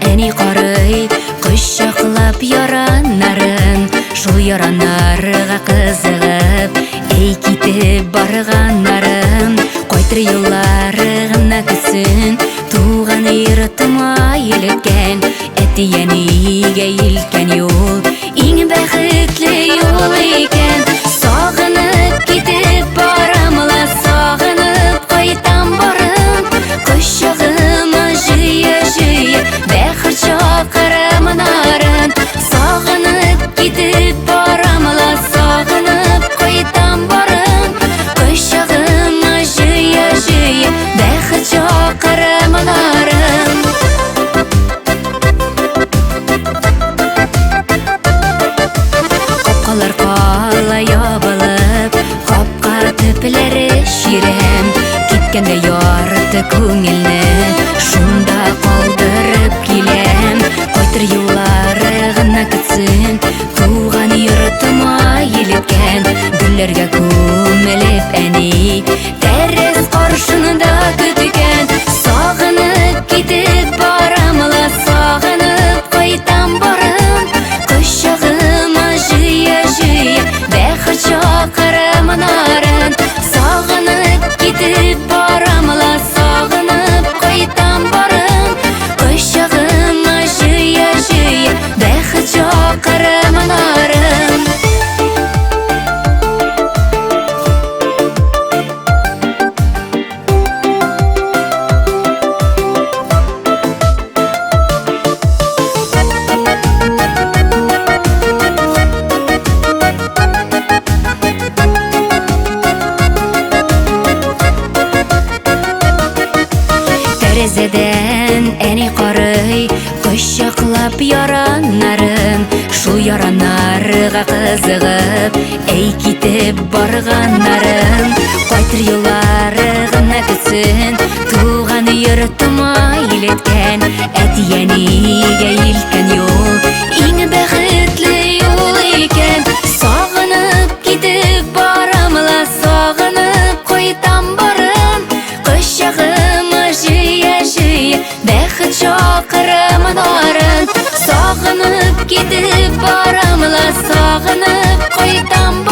әни қарый құшақлап яранарын, шул яранарға қызығып ей кетіп барғанарын, қойтыр юлларығына күсін туған йортыма еліткен, әтиәнеге елкен юл ең бәхетле юл екен. Сағынып кетіп барамла, сағынып қайтам барым, құшағыма жиі-жиі бәхет шақырам нарын. Сағынып кетіп барамла, сағынып қайтам барым, құшағыма жиі-жиі бәхет шақырам нарын. Қапқалар қалай ябылып, қапқа төпілері ширем, кеткенде ярты көңілні шунда қалдырып келем. Қойтыр юлларығына күтсін туған йортыма еліткен, гүллерге көміліп әни тәріз қаршынында күткен. Сағынып кетіп барамла, сағынып қайтам барым, құшағыма жиі-жиі бәхет шақырам нарын. Сағынып кетіп барамла, сағынып қайтам барым, құшағыма жиі-жиі бәхет шақырам нарын. Тәрізеден әни қарый құшақлап яранарын, шул яранарға қызығып ей кетіп барғанарын, қойтыр юлларығына күсін туған йортыма еліткен, әтиәнеге елкен юл ең бәхетле юл екен. Сағынып кетіп барамла, сағынып қайтам барым, құшағыма жиі-жиі бәхет шақырам нарын. Сағынып кетіп барамла, сағынып қайтам